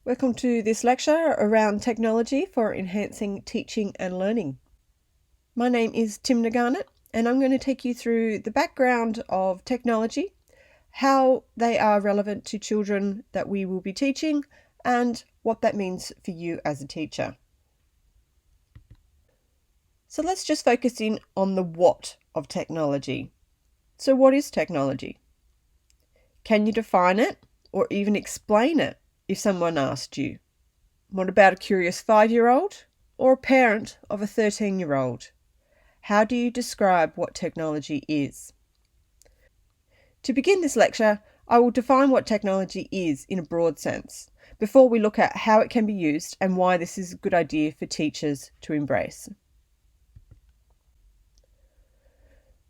Welcome to this lecture around technology for enhancing teaching and learning. My name is Timna Garnett and I'm going to take you through the background of technology, how they are relevant to children that we will be teaching, and what that means for you as a teacher. So let's just focus in on the what of technology. So what is technology? Can you define it or even explain it if someone asked you? What about a curious 5-year-old or a parent of a 13-year-old? How do you describe what technology is? To begin this lecture, I will define what technology is in a broad sense, before we look at how it can be used and why this is a good idea for teachers to embrace.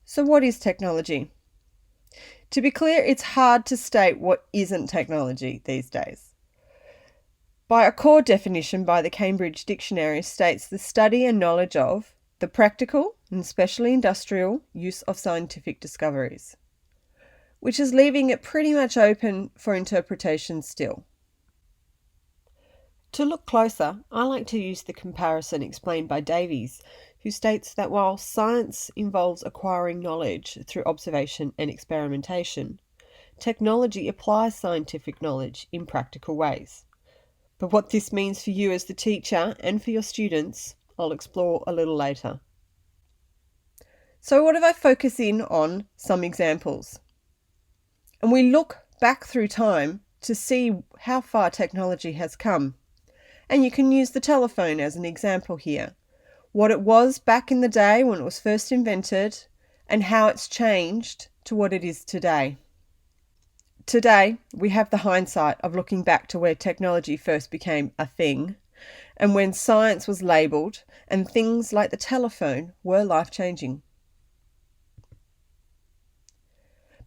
So what is technology? To be clear, it's hard to state what isn't technology these days. By a core definition by the Cambridge Dictionary states the study and knowledge of the practical and especially industrial use of scientific discoveries, which is leaving it pretty much open for interpretation still. To look closer, I like to use the comparison explained by Davies, who states that while science involves acquiring knowledge through observation and experimentation, technology applies scientific knowledge in practical ways. But what this means for you as the teacher and for your students, I'll explore a little later. So what if I focus in on some examples? And we look back through time to see how far technology has come. And you can use the telephone as an example here. What it was back in the day when it was first invented and how it's changed to what it is today. Today, we have the hindsight of looking back to where technology first became a thing and when science was labelled and things like the telephone were life-changing.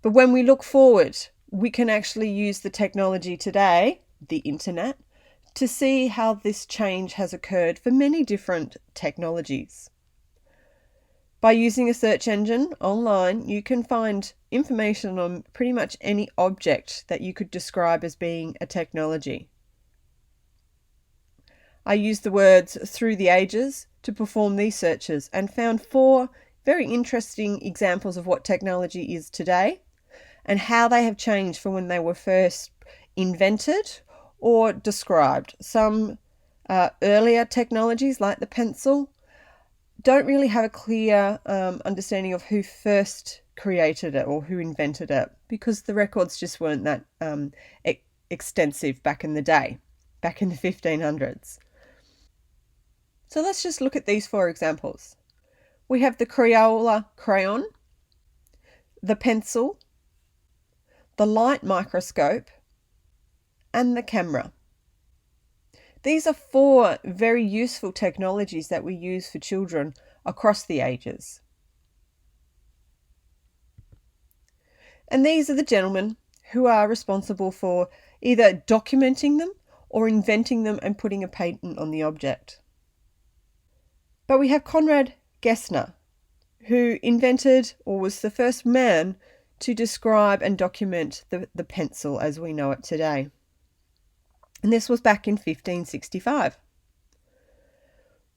But when we look forward, we can actually use the technology today, the internet, to see how this change has occurred for many different technologies. By using a search engine online, you can find information on pretty much any object that you could describe as being a technology. I used the words through the ages to perform these searches and found 4 very interesting examples of what technology is today and how they have changed from when they were first invented or described. Some earlier technologies like the pencil don't really have a clear understanding of who first created it or who invented it because the records just weren't that extensive back in the day, back in the 1500s. So let's just look at these 4 examples. We have the Crayola crayon, the pencil, the light microscope, and the camera. These are 4 very useful technologies that we use for children across the ages. And these are the gentlemen who are responsible for either documenting them or inventing them and putting a patent on the object. But we have Conrad Gessner, who invented or was the first man to describe and document the pencil as we know it today. And this was back in 1565.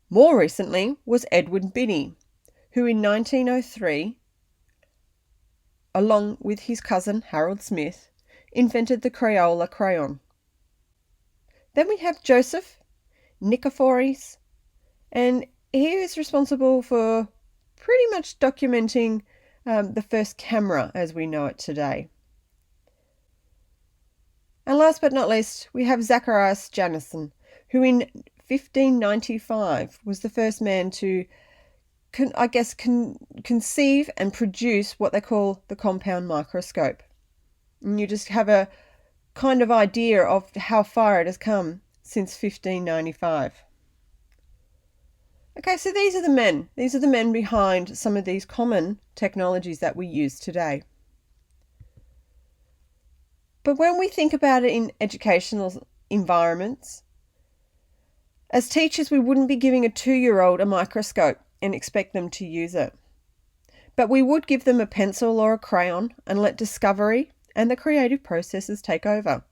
More recently was Edward Binney, who in 1903, along with his cousin Harold Smith, invented the Crayola crayon. Then we have Joseph Nikiforos, and he is responsible for pretty much documenting the first camera as we know it today. And last but not least, we have Zacharias Janssen, who in 1595 was the first man to, conceive and produce what they call the compound microscope. And you just have a kind of idea of how far it has come since 1595. Okay, so these are the men. These are the men behind some of these common technologies that we use today. But when we think about it in educational environments, as teachers, we wouldn't be giving a 2-year-old a microscope and expect them to use it. But we would give them a pencil or a crayon and let discovery and the creative processes take over.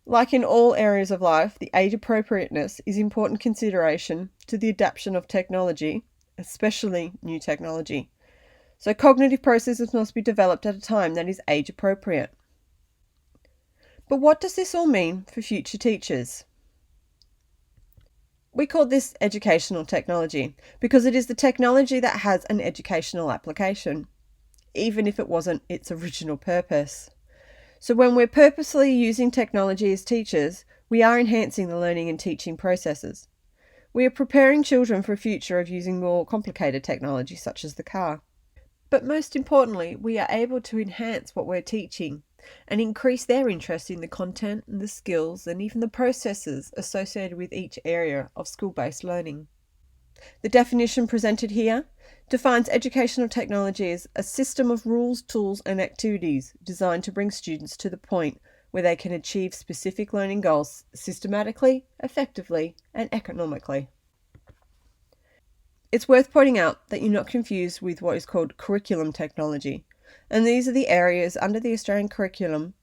Like in all areas of life, the age appropriateness is important consideration to the adoption of technology, especially new technology. So cognitive processes must be developed at a time that is age appropriate. But what does this all mean for future teachers? We call this educational technology because it is the technology that has an educational application, even if it wasn't its original purpose. So when we're purposely using technology as teachers, we are enhancing the learning and teaching processes. We are preparing children for a future of using more complicated technology such as the car. But most importantly, we are able to enhance what we're teaching and increase their interest in the content and the skills and even the processes associated with each area of school-based learning. The definition presented here defines educational technology as a system of rules, tools, and activities designed to bring students to the point where they can achieve specific learning goals systematically, effectively, and economically. It's worth pointing out that you're not confused with what is called curriculum technology, and these are the areas under the Australian curriculum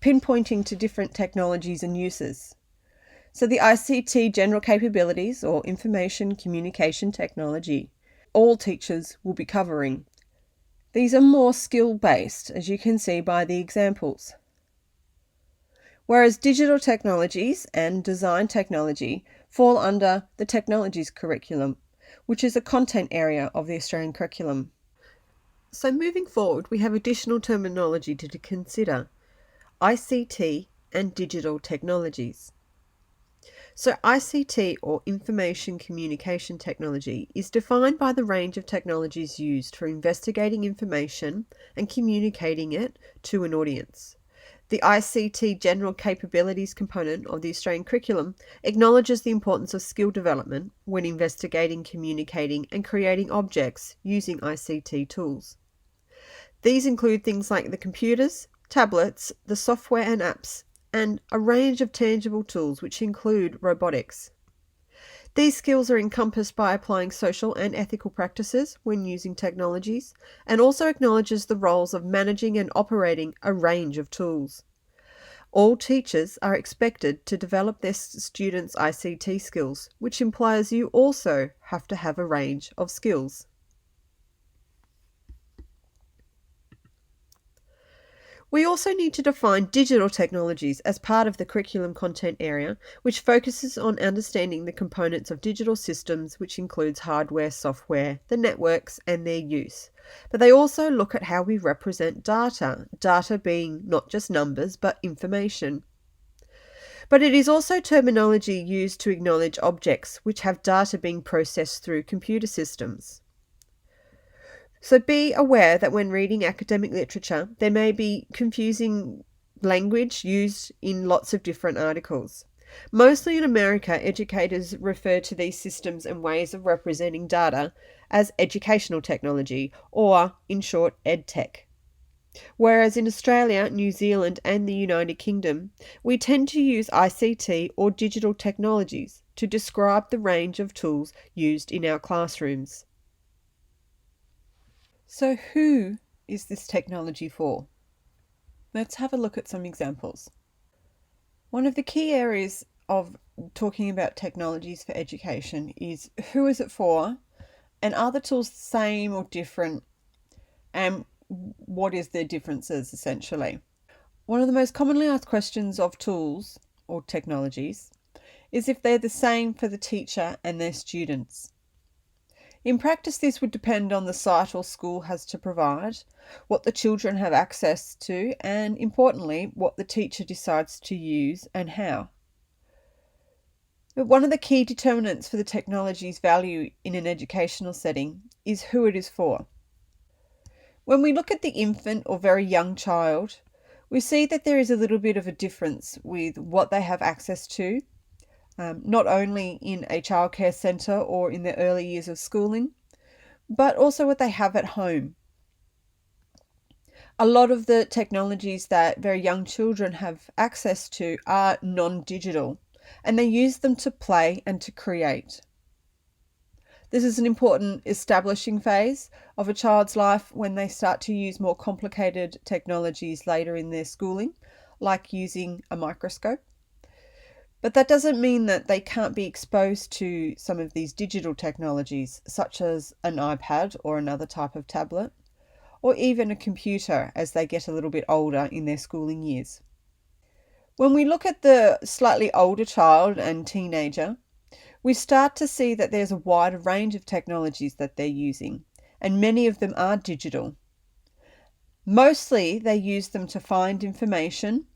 pinpointing to different technologies and uses. So the ICT general capabilities, or information communication technology, all teachers will be covering. These are more skill-based, as you can see by the examples. Whereas digital technologies and design technology fall under the technologies curriculum, which is a content area of the Australian curriculum. So moving forward, we have additional terminology to consider: ICT and digital technologies. So ICT, or Information Communication Technology, is defined by the range of technologies used for investigating information and communicating it to an audience. The ICT General Capabilities component of the Australian curriculum acknowledges the importance of skill development when investigating, communicating, and creating objects using ICT tools. These include things like the computers, tablets, the software and apps, and a range of tangible tools which include robotics. These skills are encompassed by applying social and ethical practices when using technologies, and also acknowledges the roles of managing and operating a range of tools. All teachers are expected to develop their students' ICT skills, which implies you also have to have a range of skills. We also need to define digital technologies as part of the curriculum content area, which focuses on understanding the components of digital systems, which includes hardware, software, the networks, and their use. But they also look at how we represent data being not just numbers, but information. But it is also terminology used to acknowledge objects which have data being processed through computer systems. So be aware that when reading academic literature, there may be confusing language used in lots of different articles. Mostly in America, educators refer to these systems and ways of representing data as educational technology, or in short, EdTech. Whereas in Australia, New Zealand, and the United Kingdom, we tend to use ICT or digital technologies to describe the range of tools used in our classrooms. So who is this technology for? Let's have a look at some examples. One of the key areas of talking about technologies for education is who is it for, and are the tools the same or different, and what is their differences essentially. One of the most commonly asked questions of tools or technologies is if they're the same for the teacher and their students. In practice, this would depend on the site or school has to provide, what the children have access to, and importantly, what the teacher decides to use and how. But one of the key determinants for the technology's value in an educational setting is who it is for. When we look at the infant or very young child, we see that there is a little bit of a difference with what they have access to. Not only in a childcare centre or in the early years of schooling, but also what they have at home. A lot of the technologies that very young children have access to are non-digital, and they use them to play and to create. This is an important establishing phase of a child's life when they start to use more complicated technologies later in their schooling, like using a microscope. But that doesn't mean that they can't be exposed to some of these digital technologies, such as an iPad or another type of tablet, or even a computer as they get a little bit older in their schooling years. When we look at the slightly older child and teenager, we start to see that there's a wider range of technologies that they're using, and many of them are digital. Mostly they use them to find information,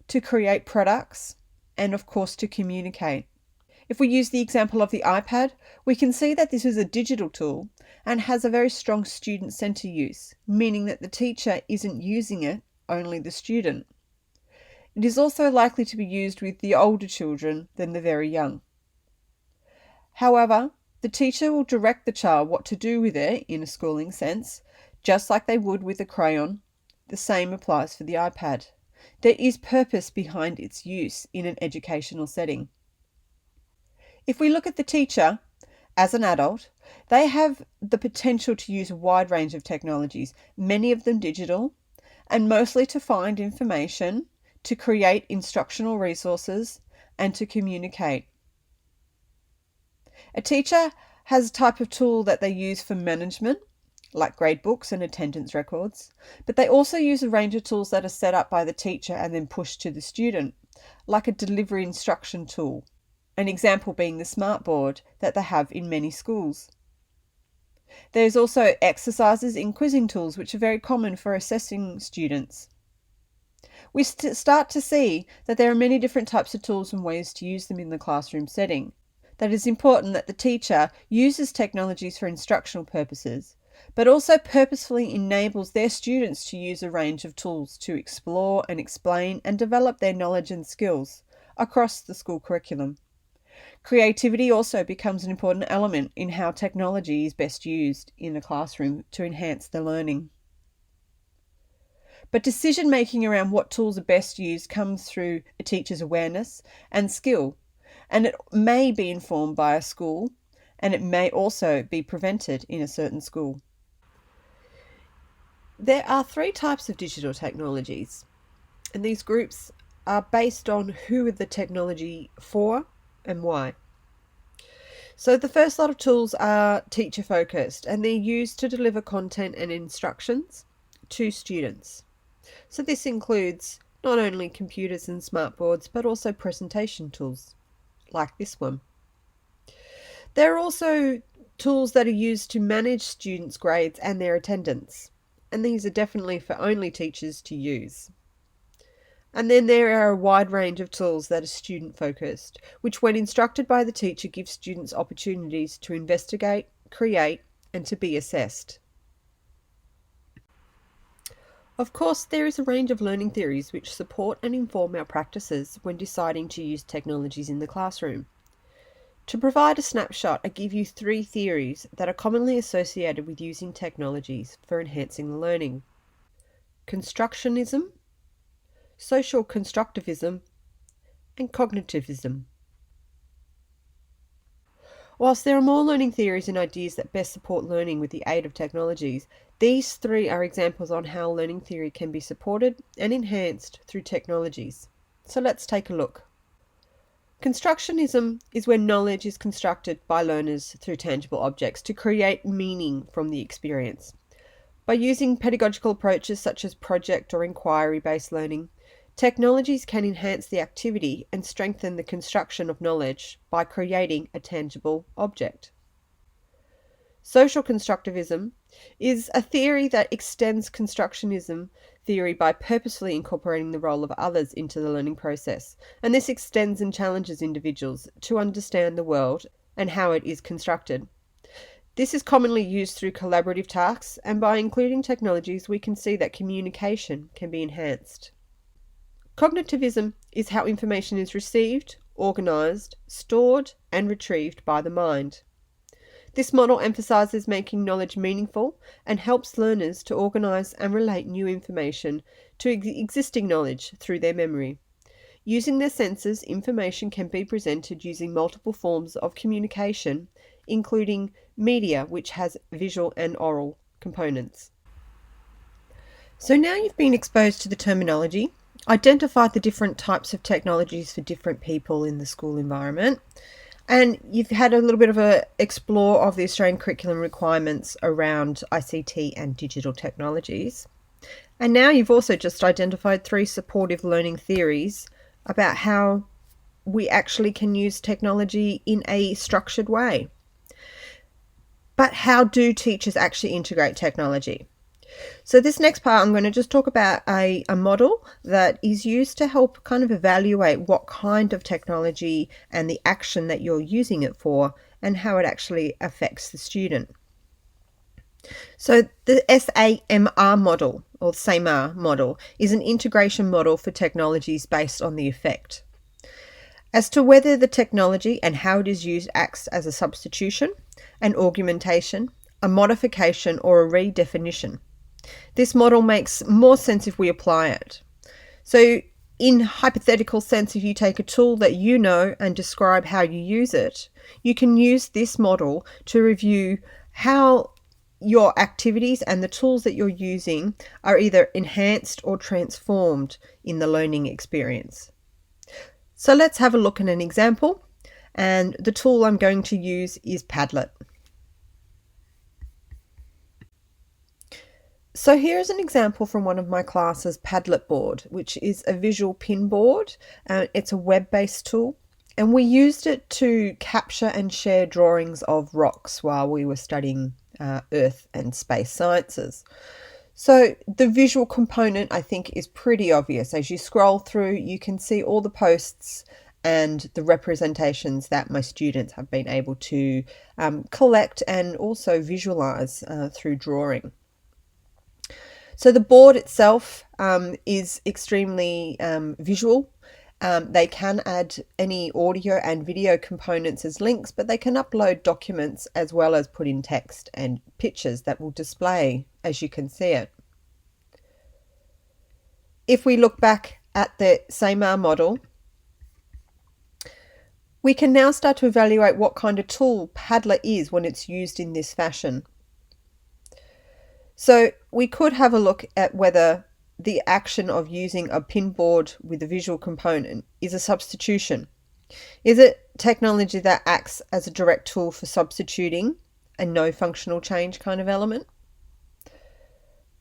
to create products, and of course to communicate. If we use the example of the iPad, we can see that this is a digital tool and has a very strong student-centered use, meaning that the teacher isn't using it, only the student. It is also likely to be used with the older children than the very young. However, the teacher will direct the child what to do with it in a schooling sense, just like they would with a crayon. The same applies for the iPad. There is purpose behind its use in an educational setting. If we look at the teacher, as an adult, they have the potential to use a wide range of technologies, many of them digital, and mostly to find information, to create instructional resources, and to communicate. A teacher has a type of tool that they use for management, like gradebooks and attendance records, but they also use a range of tools that are set up by the teacher and then pushed to the student, like a delivery instruction tool. An example being the smartboard that they have in many schools. There's also exercises in quizzing tools, which are very common for assessing students. We start to see that there are many different types of tools and ways to use them in the classroom setting. That it's important that the teacher uses technologies for instructional purposes, but also purposefully enables their students to use a range of tools to explore and explain and develop their knowledge and skills across the school curriculum. Creativity also becomes an important element in how technology is best used in the classroom to enhance the learning. But decision making around what tools are best used comes through a teacher's awareness and skill, and it may be informed by a school, and it may also be prevented in a certain school. There are 3 types of digital technologies, and these groups are based on who the technology for and why. So the first lot of tools are teacher focused, and they're used to deliver content and instructions to students. So this includes not only computers and smartboards, but also presentation tools like this one. There are also tools that are used to manage students' grades and their attendance, and these are definitely for only teachers to use. And then there are a wide range of tools that are student focused, which when instructed by the teacher give students opportunities to investigate, create, and to be assessed. Of course, there is a range of learning theories which support and inform our practices when deciding to use technologies in the classroom. To provide a snapshot, I give you 3 theories that are commonly associated with using technologies for enhancing the learning: constructionism, social constructivism, and cognitivism. Whilst there are more learning theories and ideas that best support learning with the aid of technologies, these 3 are examples on how learning theory can be supported and enhanced through technologies. So let's take a look. Constructionism is when knowledge is constructed by learners through tangible objects to create meaning from the experience. By using pedagogical approaches such as project or inquiry-based learning, technologies can enhance the activity and strengthen the construction of knowledge by creating a tangible object. Social constructivism is a theory that extends constructionism theory by purposefully incorporating the role of others into the learning process, and this extends and challenges individuals to understand the world and how it is constructed. This is commonly used through collaborative tasks, and by including technologies we can see that communication can be enhanced. Cognitivism is how information is received, organised, stored, and retrieved by the mind. This model emphasises making knowledge meaningful and helps learners to organise and relate new information to existing knowledge through their memory. Using their senses, information can be presented using multiple forms of communication, including media, which has visual and oral components. So now you've been exposed to the terminology, identified the different types of technologies for different people in the school environment, and you've had a little bit of a explore of the Australian curriculum requirements around ICT and digital technologies. And now you've also just identified 3 supportive learning theories about how we actually can use technology in a structured way. But how do teachers actually integrate technology? So this next part, I'm going to just talk about a model that is used to help kind of evaluate what kind of technology and the action that you're using it for and how it actually affects the student. So the SAMR model, or SAMR model, is an integration model for technologies based on the effect. As to whether the technology and how it is used acts as a substitution, an augmentation, a modification, or a redefinition. This model makes more sense if we apply it. So in hypothetical sense, if you take a tool that you know and describe how you use it, you can use this model to review how your activities and the tools that you're using are either enhanced or transformed in the learning experience. So let's have a look at an example, and the tool I'm going to use is Padlet. So here's an example from one of my classes' Padlet board, which is a visual pin board. It's a web-based tool, and we used it to capture and share drawings of rocks while we were studying Earth and space sciences. So the visual component, I think, is pretty obvious. As you scroll through, you can see all the posts and the representations that my students have been able to collect and also visualize through drawing. So the board itself is extremely visual. They can add any audio and video components as links, but they can upload documents as well as put in text and pictures that will display as you can see it. If we look back at the SAMR model, we can now start to evaluate what kind of tool Padlet is when it's used in this fashion. So we could have a look at whether the action of using a pin board with a visual component is a substitution. Is it technology that acts as a direct tool for substituting a no functional change kind of element?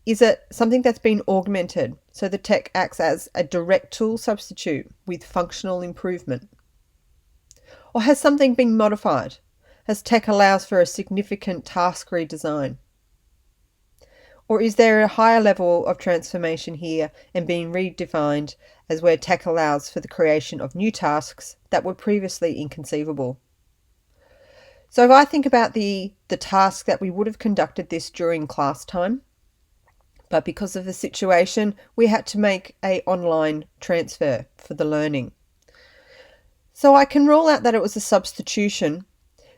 Is it something that's been augmented, so the tech acts as a direct tool substitute with functional improvement? Or has something been modified, as tech allows for a significant task redesign? Or is there a higher level of transformation here and being redefined as where tech allows for the creation of new tasks that were previously inconceivable? So if I think about the task that we would have conducted this during class time, but because of the situation, we had to make an online transfer for the learning. So I can rule out that it was a substitution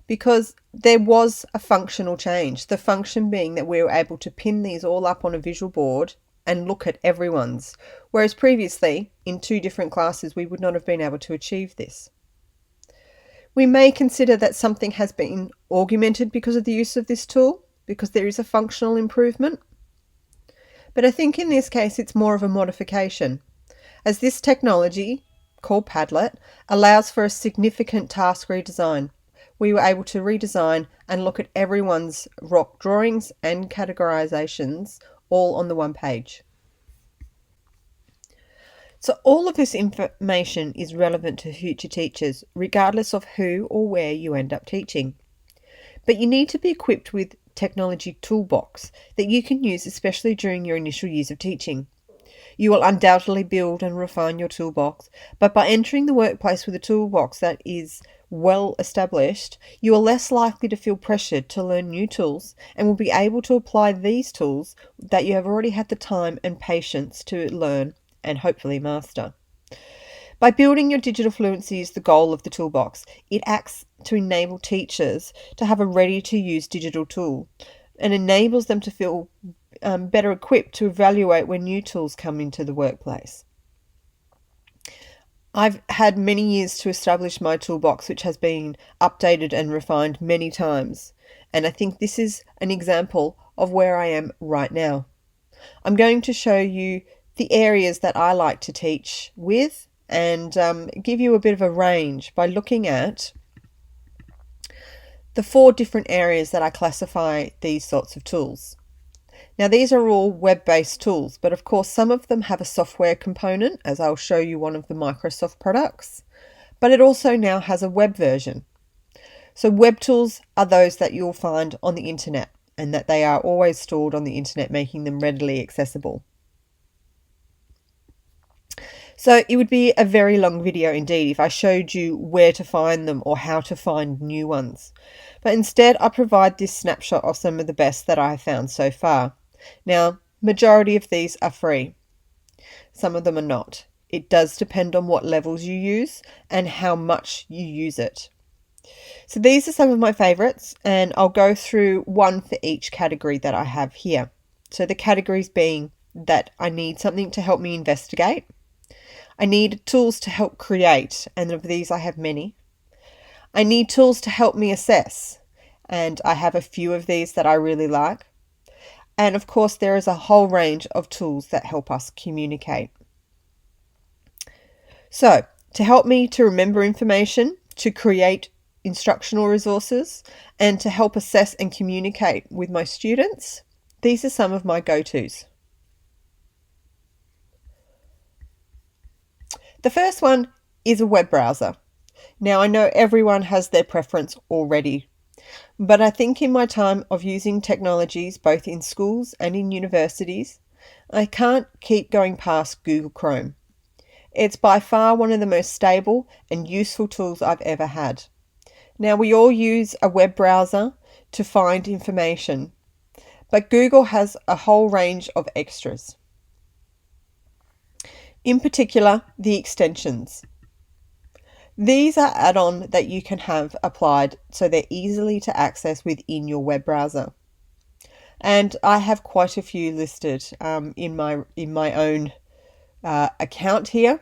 because there was a functional change, the function being that we were able to pin these all up on a visual board and look at everyone's, whereas previously, in 2 different classes, we would not have been able to achieve this. We may consider that something has been augmented because of the use of this tool, because there is a functional improvement. But I think in this case, it's more of a modification, as this technology, called Padlet, allows for a significant task redesign. We were able to redesign and look at everyone's rock drawings and categorizations all on the one page. So all of this information is relevant to future teachers, regardless of who or where you end up teaching. But you need to be equipped with technology toolbox that you can use, especially during your initial years of teaching. You will undoubtedly build and refine your toolbox, but by entering the workplace with a toolbox that is well established, you are less likely to feel pressured to learn new tools and will be able to apply these tools that you have already had the time and patience to learn and hopefully master. By building your digital fluency is the goal of the toolbox. It acts to enable teachers to have a ready-to-use digital tool and enables them to feel better equipped to evaluate when new tools come into the workplace. I've had many years to establish my toolbox, which has been updated and refined many times, and I think this is an example of where I am right now. I'm going to show you the areas that I like to teach with and give you a bit of a range by looking at the 4 different areas that I classify these sorts of tools. Now, these are all web-based tools, but of course some of them have a software component, as I'll show you one of the Microsoft products, but it also now has a web version. So web tools are those that you'll find on the internet, and that they are always stored on the internet, making them readily accessible. So it would be a very long video indeed if I showed you where to find them or how to find new ones. But instead I provide this snapshot of some of the best that I have found so far. Now, majority of these are free. Some of them are not. It does depend on what levels you use and how much you use it. So these are some of my favorites, and I'll go through one for each category that I have here. So the categories being that I need something to help me investigate. I need tools to help create, and of these I have many. I need tools to help me assess, and I have a few of these that I really like. And of course, there is a whole range of tools that help us communicate. So, to help me to remember information, to create instructional resources, and to help assess and communicate with my students, these are some of my go-tos. The first one is a web browser. Now, I know everyone has their preference already, but I think in my time of using technologies both in schools and in universities, I can't keep going past Google Chrome. It's by far one of the most stable and useful tools I've ever had. Now, we all use a web browser to find information, but Google has a whole range of extras. In particular, the extensions. These are add-ons that you can have applied so they're easily to access within your web browser. And I have quite a few listed in my own account here.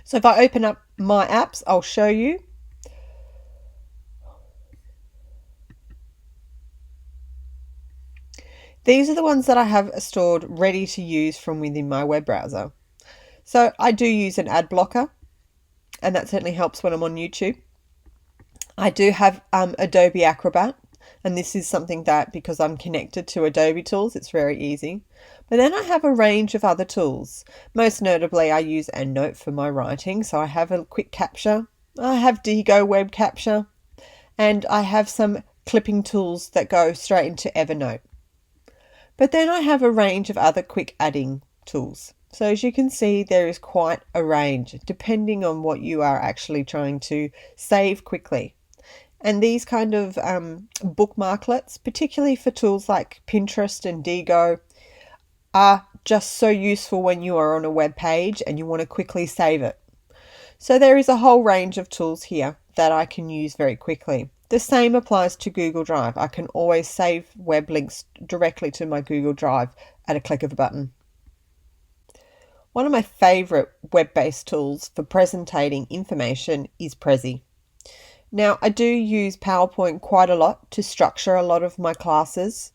So if I open up my apps, I'll show you. These are the ones that I have stored ready to use from within my web browser. So I do use an ad blocker, and that certainly helps when I'm on YouTube. I do have Adobe Acrobat, and this is something that, because I'm connected to Adobe tools, it's very easy. But then I have a range of other tools. Most notably, I use EndNote for my writing, so I have a quick capture. I have Diigo Web Capture, and I have some clipping tools that go straight into Evernote. But then I have a range of other quick adding tools. So as you can see, there is quite a range depending on what you are actually trying to save quickly. And these kind of bookmarklets, particularly for tools like Pinterest and Diigo, are just so useful when you are on a web page and you want to quickly save it. So there is a whole range of tools here that I can use very quickly. The same applies to Google Drive. I can always save web links directly to my Google Drive at a click of a button. One of my favourite web-based tools for presenting information is Prezi. Now, I do use PowerPoint quite a lot to structure a lot of my classes,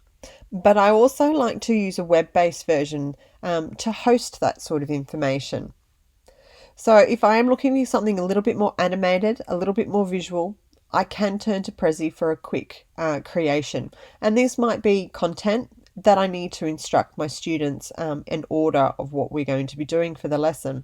but I also like to use a web-based version to host that sort of information. So if I am looking for something a little bit more animated, a little bit more visual, I can turn to Prezi for a quick creation. And this might be content that I need to instruct my students in order of what we're going to be doing for the lesson.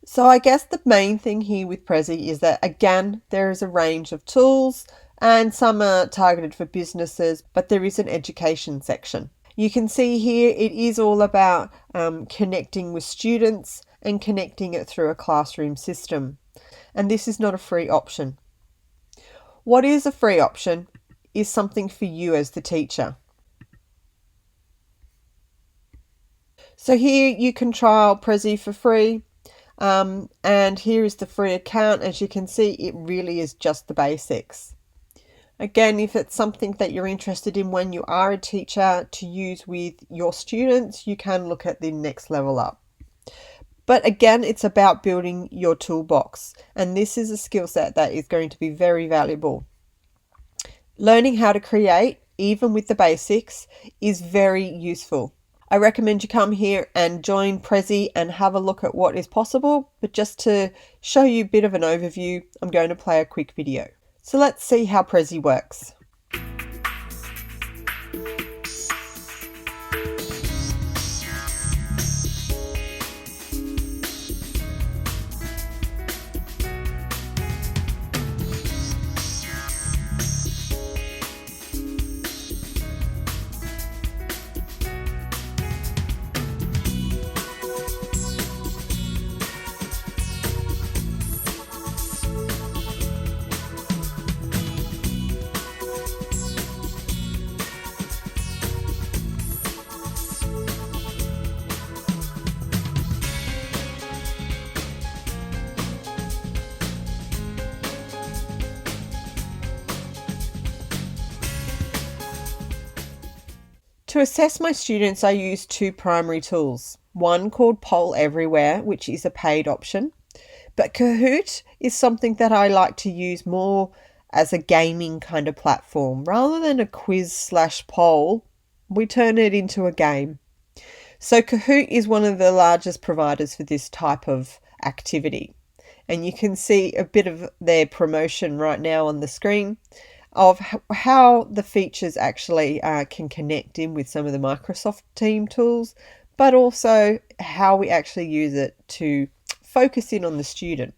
So I guess the main thing here with Prezi is that, again, there is a range of tools and some are targeted for businesses, but there is an education section. You can see here it is all about connecting with students and connecting it through a classroom system. And this is not a free option. What is a free option is something for you as the teacher. So here you can trial Prezi for free, and here is the free account. As you can see, it really is just the basics. Again, if it's something that you're interested in when you are a teacher to use with your students, you can look at the next level up. But again, it's about building your toolbox, and this is a skill set that is going to be very valuable. Learning how to create even with the basics, is very useful. I recommend you come here and join Prezi and have a look at what is possible, but just to show you a bit of an overview, I'm going to play a quick video. So let's see how Prezi works. To assess my students, I use two primary tools. One called Poll Everywhere, which is a paid option, but Kahoot is something that I like to use more as a gaming kind of platform. Rather than a quiz/poll, we turn it into a game. So Kahoot is one of the largest providers for this type of activity. And you can see a bit of their promotion right now on the screen of how the features actually can connect in with some of the Microsoft Team tools, but also how we actually use it to focus in on the student.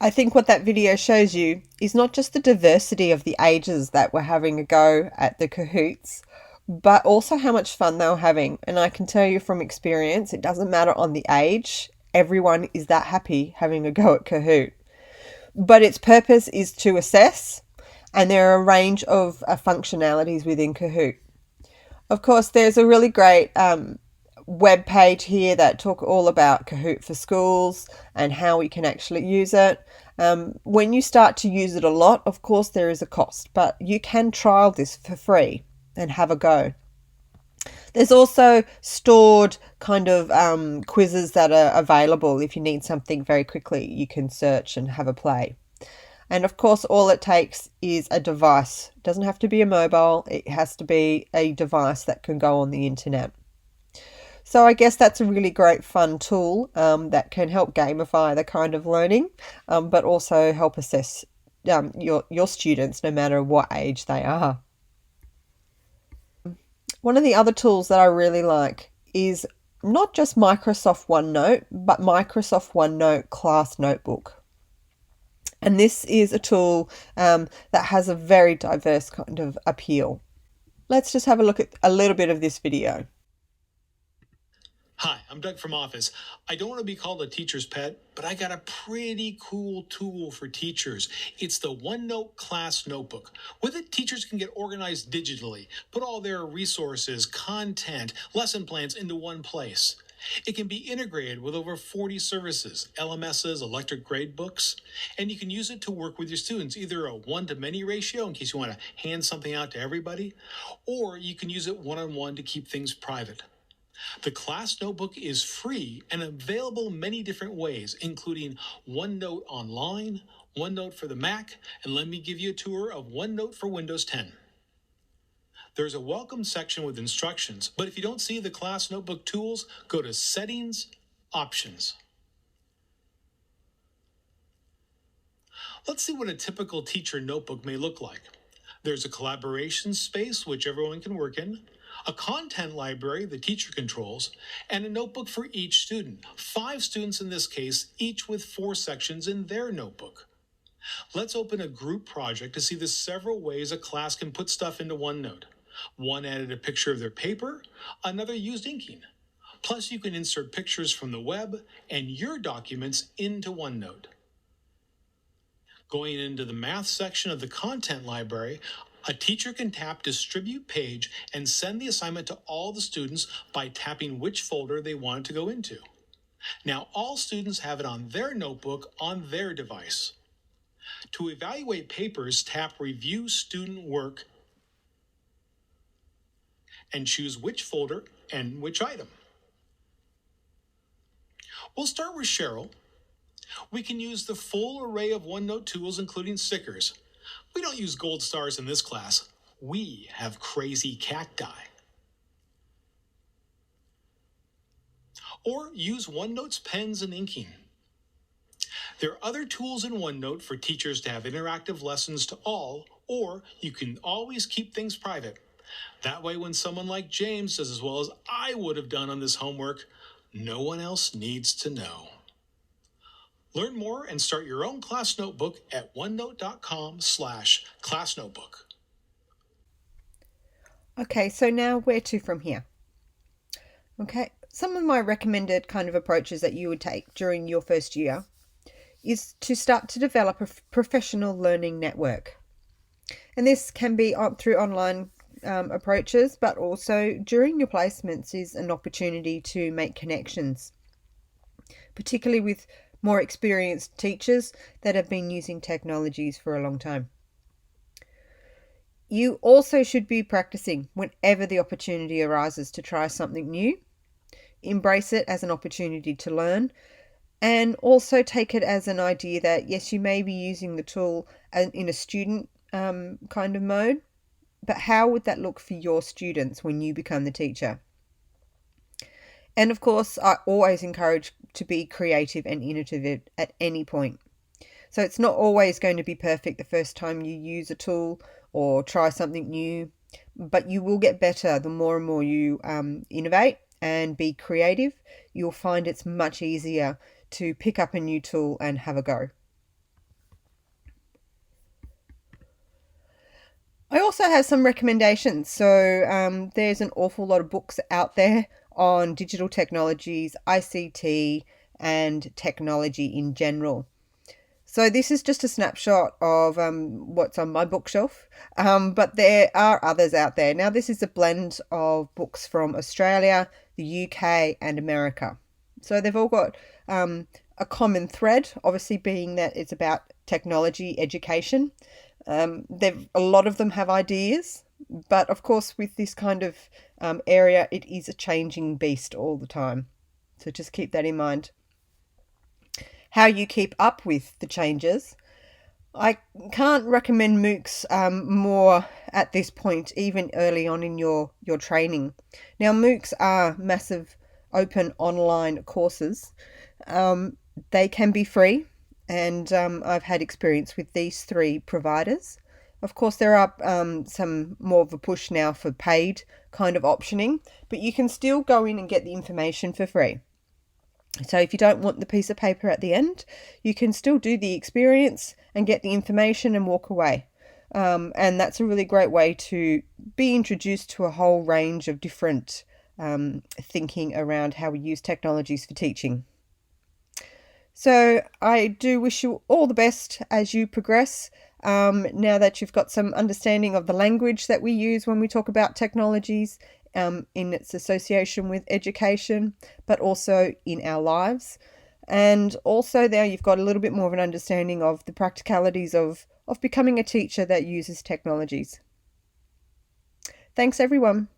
I think what that video shows you is not just the diversity of the ages that were having a go at the Kahoots, but also how much fun they were having. And I can tell you from experience, it doesn't matter on the age, everyone is that happy having a go at Kahoot. But its purpose is to assess, and there are a range of functionalities within Kahoot. Of course, there's a really great web page here that talk all about Kahoot for schools and how we can actually use it. When you start to use it a lot, of course there is a cost, but you can trial this for free and have a go. There's also stored kind of quizzes that are available. If you need something very quickly, you can search and have a play. And of course, all it takes is a device. It doesn't have to be a mobile. It has to be a device that can go on the internet. So I guess that's a really great fun tool that can help gamify the kind of learning, but also help assess your students no matter what age they are. One of the other tools that I really like is not just Microsoft OneNote, but Microsoft OneNote Class Notebook. And this is a tool that has a very diverse kind of appeal. Let's just have a look at a little bit of this video. Hi, I'm Doug from Office. I don't want to be called a teacher's pet, but I got a pretty cool tool for teachers. It's the OneNote Class Notebook. With it, teachers can get organized digitally, put all their resources, content, lesson plans into one place. It can be integrated with over 40 services, LMSs, electric grade books, and you can use it to work with your students, either a one-to-many ratio in case you want to hand something out to everybody, or you can use it one-on-one to keep things private. The Class Notebook is free and available many different ways, including OneNote Online, OneNote for the Mac, and let me give you a tour of OneNote for Windows 10. There's a welcome section with instructions, but if you don't see the Class Notebook tools, go to Settings, Options. Let's see what a typical teacher notebook may look like. There's a collaboration space, which everyone can work in, a content library the teacher controls, and a notebook for each student. 5 students in this case, each with 4 sections in their notebook. Let's open a group project to see the several ways a class can put stuff into OneNote. One added a picture of their paper, another used inking. Plus, you can insert pictures from the web and your documents into OneNote. Going into the math section of the content library, a teacher can tap Distribute Page and send the assignment to all the students by tapping which folder they want it to go into. Now, all students have it on their notebook on their device. To evaluate papers, tap Review Student Work and choose which folder and which item. We'll start with Cheryl. We can use the full array of OneNote tools, including stickers. We don't use gold stars in this class. We have crazy cacti. Or use OneNote's pens and inking. There are other tools in OneNote for teachers to have interactive lessons to all, or you can always keep things private. That way, when someone like James does as well as I would have done on this homework, no one else needs to know. Learn more and start your own class notebook at onenote.com/classnotebook. Okay, so now where to from here? Okay, some of my recommended kind of approaches that you would take during your first year is to start to develop a professional learning network. And this can be through online approaches, but also during your placements is an opportunity to make connections, particularly with more experienced teachers that have been using technologies for a long time. You also should be practicing whenever the opportunity arises to try something new. Embrace it as an opportunity to learn, and also take it as an idea that yes, you may be using the tool in a student kind of mode, but how would that look for your students when you become the teacher? And of course, I always encourage to be creative and innovative at any point. So it's not always going to be perfect the first time you use a tool or try something new, but you will get better the more and more you innovate and be creative. You'll find it's much easier to pick up a new tool and have a go. I also have some recommendations. So there's an awful lot of books out there on digital technologies, ICT, and technology in general. So this is just a snapshot of what's on my bookshelf, but there are others out there. Now this is a blend of books from Australia, the UK, and America. So they've all got a common thread, obviously being that it's about technology education. A lot of them have ideas, but of course with this kind of area, it is a changing beast all the time. So just keep that in mind. How you keep up with the changes. I can't recommend MOOCs more at this point, even early on in your training. Now MOOCs are massive open online courses. They can be free, and I've had experience with these 3 providers. Of course, there are some more of a push now for paid kind of optioning, but you can still go in and get the information for free. So if you don't want the piece of paper at the end, you can still do the experience and get the information and walk away. And that's a really great way to be introduced to a whole range of different thinking around how we use technologies for teaching. So I do wish you all the best as you progress. Now that you've got some understanding of the language that we use when we talk about technologies, in its association with education, but also in our lives. And also now you've got a little bit more of an understanding of the practicalities of becoming a teacher that uses technologies. Thanks, everyone.